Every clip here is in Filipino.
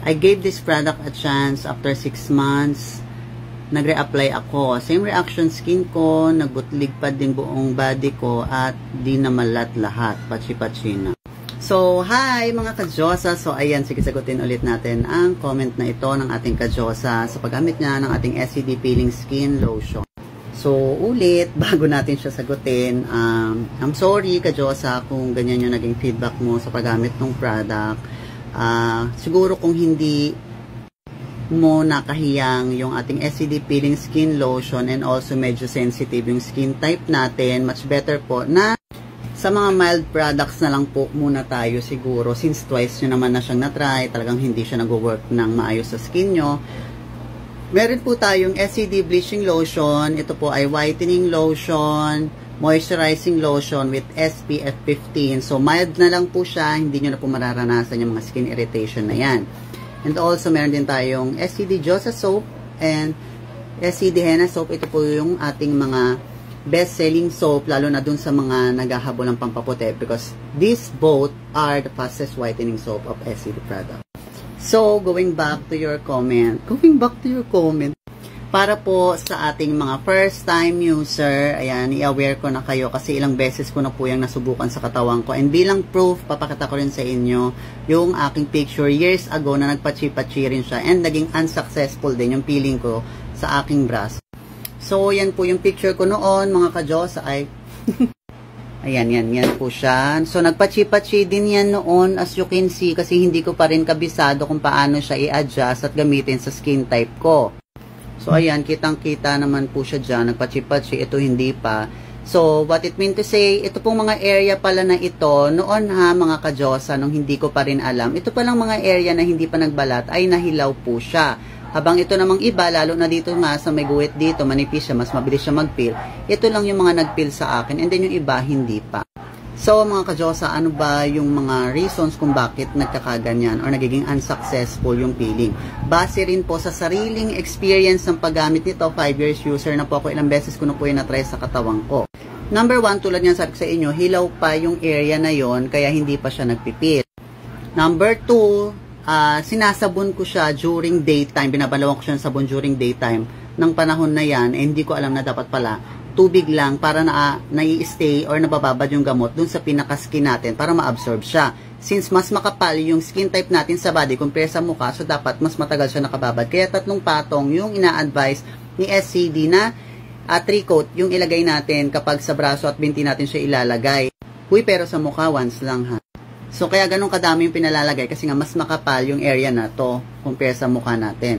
I gave this product a chance after 6 months. Nagre-apply ako. Same reaction skin ko, nagbutlig pa din buong body ko at di na malat lahat. Patsi-patsi na. So, hi mga ka-Diyosa. So, ayan, sige sagutin ulit natin ang comment na ito ng ating ka-Diyosa sa paggamit niya ng ating SCD Peeling Skin Lotion. So, ulit, bago natin siya sagutin, I'm sorry ka-Diyosa kung ganyan yung naging feedback mo sa paggamit ng product. Siguro kung hindi mo nakahiyang yung ating SCD Peeling Skin Lotion and also medyo sensitive yung skin type natin, much better po na sa mga mild products na lang po muna tayo siguro since twice nyo naman na siyang na-try, talagang hindi siya nag-work ng maayos sa skin nyo. Meron po tayong SCD Bleaching Lotion. Ito po ay whitening lotion, moisturizing lotion with SPF 15. So, mild na lang po siya. Hindi nyo na po mararanasan yung mga skin irritation na yan. And also, meron din tayong SCD Josa Soap and SCD Henna Soap. Ito po yung ating mga best-selling soap, lalo na dun sa mga naghahabol ng pampaputi because these both are the fastest whitening soap of SCD product. So, going back to your comment, para po sa ating mga first-time user, ayan, i-aware ko na kayo kasi ilang beses ko na po yung nasubukan sa katawan ko. And bilang proof, papakita ko rin sa inyo yung aking picture years ago na nagpachi-pachi rin siya and naging unsuccessful din yung peeling ko sa aking brush. So, yan po yung picture ko noon, mga ka-Diyosa, ay ayan, yan po siya. So, nagpachi-pachi din yan noon, as you can see, kasi hindi ko pa rin kabisado kung paano siya i-adjust at gamitin sa skin type ko. So, ayan, kitang-kita naman po siya dyan, nagpachi-pachi, ito hindi pa. So, what it mean to say, ito pong mga area pala na ito, noon ha, mga ka-Diyosa, nung hindi ko pa rin alam, ito palang mga area na hindi pa nagbalat, ay nahilaw po siya. Habang ito namang iba, lalo na dito nga sa may guwit dito, manipis siya, mas mabilis siya mag-peel. Ito lang yung mga nag-peel sa akin, and then yung iba, hindi pa. So, mga ka-Diyosa, ano ba yung mga reasons kung bakit nagkakaganyan or nagiging unsuccessful yung peeling? Base rin po sa sariling experience ng paggamit nito, 5 years user na po ako, ilang beses ko na po yung na-try sa katawang ko. Number 1, tulad niyan sabi ko sa inyo, hilaw pa yung area na yon kaya hindi pa siya nagpipil. Number 2, sinasabon ko siya during daytime, binabalawang ko siya ng sabon during daytime ng panahon na yan, hindi ko alam na dapat pala tubig lang para nai-stay or nabababad yung gamot dun sa pinaka-skin natin para ma-absorb siya. Since mas makapal yung skin type natin sa body compare sa mukha, so dapat mas matagal siya nakababad. Kaya 3 patong yung ina-advise ni SCD na 3 coat yung ilagay natin kapag sa braso at binti natin siya ilalagay. Uy, pero sa mukha once lang ha. So, kaya ganun kadami yung pinalalagay kasi nga mas makapal yung area na to compare sa mukha natin.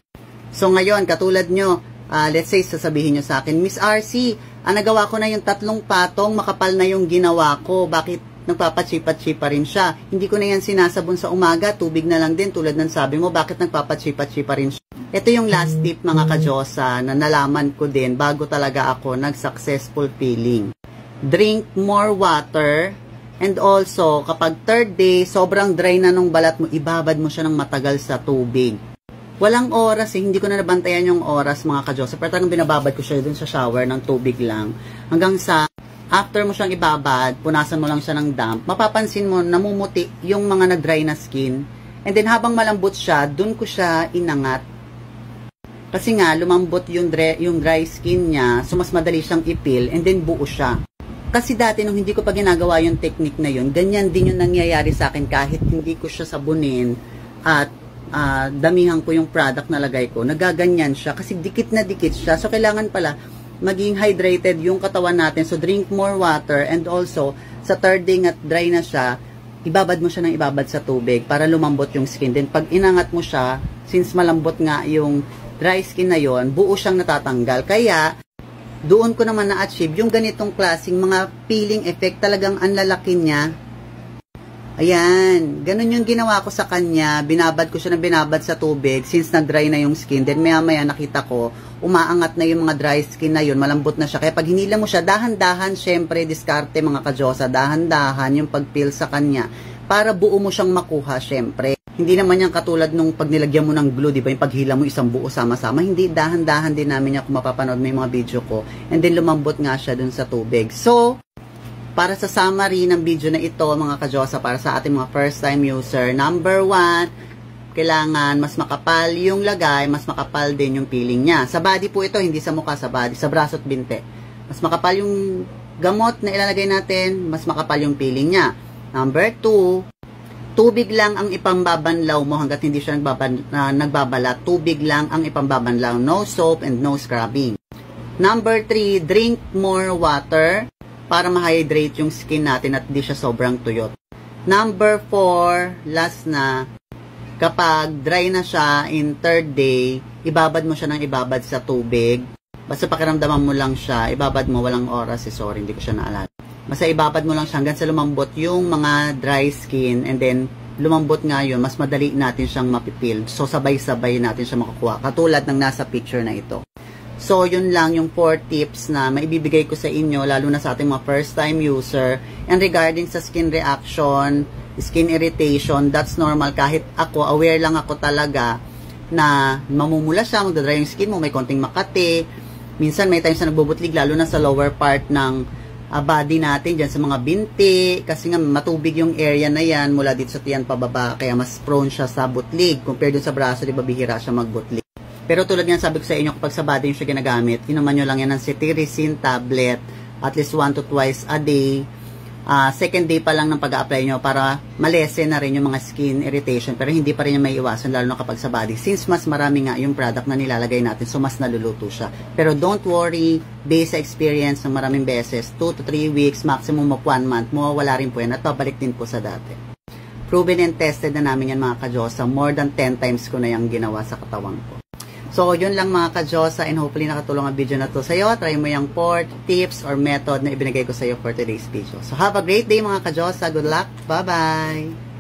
So, ngayon, katulad nyo, let's say, sasabihin nyo sa akin, Miss RC, nagawa ko na yung 3 patong, makapal na yung ginawa ko. Bakit nagpapachi-pachi pa rin siya? Hindi ko na yan sinasabon sa umaga, tubig na lang din tulad ng sabi mo, bakit nagpapachi-pachi pa rin siya? Ito yung last tip mga ka-Diyosa na nalaman ko din bago talaga ako nag-successful peeling. Drink more water. And also, kapag 3rd day, sobrang dry na nung balat mo, ibabad mo siya ng matagal sa tubig. Walang oras hindi ko na nabantayan yung oras mga ka-Diyosa. Pero talagang binababad ko siya dun sa shower ng tubig lang. Hanggang sa, after mo siyang ibabad, punasan mo lang siya ng damp, mapapansin mo, namumuti yung mga nag-dry na skin. And then habang malambot siya, dun ko siya inangat. Kasi nga, lumambot yung dry skin niya, so mas madali siyang ipil, and then buo siya. Kasi dati nung hindi ko pa ginagawa yung technique na yun, ganyan din yung nangyayari sa akin kahit hindi ko siya sabunin at damihan ko yung product na lagay ko. Nagaganyan siya kasi dikit na dikit siya. So, kailangan pala maging hydrated yung katawan natin. So, drink more water and also sa 3rd day at dry na siya, ibabad mo siya ng ibabad sa tubig para lumambot yung skin. Then, pag inangat mo siya, since malambot nga yung dry skin na yon, buo siyang natatanggal. Kaya, doon ko naman na-achieve yung ganitong klaseng mga peeling effect. Talagang ang lalaki niya. Ayan. Ganun yung ginawa ko sa kanya. Binabad ko siya ng binabad sa tubig since nag-dry na yung skin. Then maya-maya nakita ko, umaangat na yung mga dry skin na yun. Malambot na siya. Kaya pag hinila mo siya, dahan-dahan, syempre, diskarte mga ka-Diyosa. Dahan-dahan yung pag-peel sa kanya. Para buo mo siyang makuha, syempre. Hindi naman yan katulad nung pag nilagyan mo ng glue, di ba? Yung paghila mo isang buo sama-sama. Hindi, dahan-dahan din namin yan kung mapapanood mo yung mga video ko. And then lumambot nga siya dun sa tubig. So, para sa summary ng video na ito, mga ka-Diyosa, para sa ating mga first time user, number 1, kailangan mas makapal yung lagay, mas makapal din yung peeling niya. Sa body po ito, hindi sa mukha, sa body, sa braso at binte. Mas makapal yung gamot na ilalagay natin, mas makapal yung peeling niya. Number 2, tubig lang ang ipambabanlaw mo hanggat hindi siya nagbabalat. Tubig lang ang ipambabanlaw. No soap and no scrubbing. Number 3, drink more water para ma-hydrate yung skin natin at hindi siya sobrang tuyot. Number 4, last na, kapag dry na siya in 3rd day, ibabad mo siya ng ibabad sa tubig. Basta pakiramdaman mo lang siya, ibabad mo, walang oras, sorry, hindi ko siya naalala. Basta ibabad mo lang siya hanggang sa lumambot yung mga dry skin, and then lumambot nga yun, mas madali natin siyang mapipil. So sabay-sabay natin siya makukuha, katulad ng nasa picture na ito. So yun lang yung 4 tips na maibibigay ko sa inyo, lalo na sa ating mga first time user. And regarding sa skin reaction, skin irritation, that's normal. Kahit ako, aware lang ako talaga na mamumula siya, magdadry yung skin mo, may konting makati. Minsan may times na nagbubutlig, lalo na sa lower part ng body natin, dyan sa mga binti. Kasi nga matubig yung area na yan, mula dito sa tiyan pababa, kaya mas prone siya sa butlig. Compare dun sa braso, di ba bihira siya magbutlig. Pero tulad nga sabi ko sa inyo, kapag sa body yung siya ginagamit, inuman nyo lang yan ng cetirizine tablet, at least 1 to twice a day. Second day pa lang ng pag-a-apply nyo para malesen na rin yung mga skin irritation, pero hindi pa rin yung may iwasan, lalo na kapag sa body, since mas marami nga yung product na nilalagay natin, so mas naluluto siya. Pero don't worry, based sa experience ng maraming beses, 2 to 3 weeks, maximum of 1 month, mawawala rin po yan at pabalik din po sa dati. Proven and tested na namin yan mga ka-Diyosa, more than 10 times ko na yung ginawa sa katawan ko. So, yun lang mga ka-Diyosa, and hopefully nakatulong ang video na to sa iyo. Try mo yung 4 tips or method na ibinigay ko sa iyo for today's video. So, have a great day mga ka-Diyosa. Good luck. Bye-bye!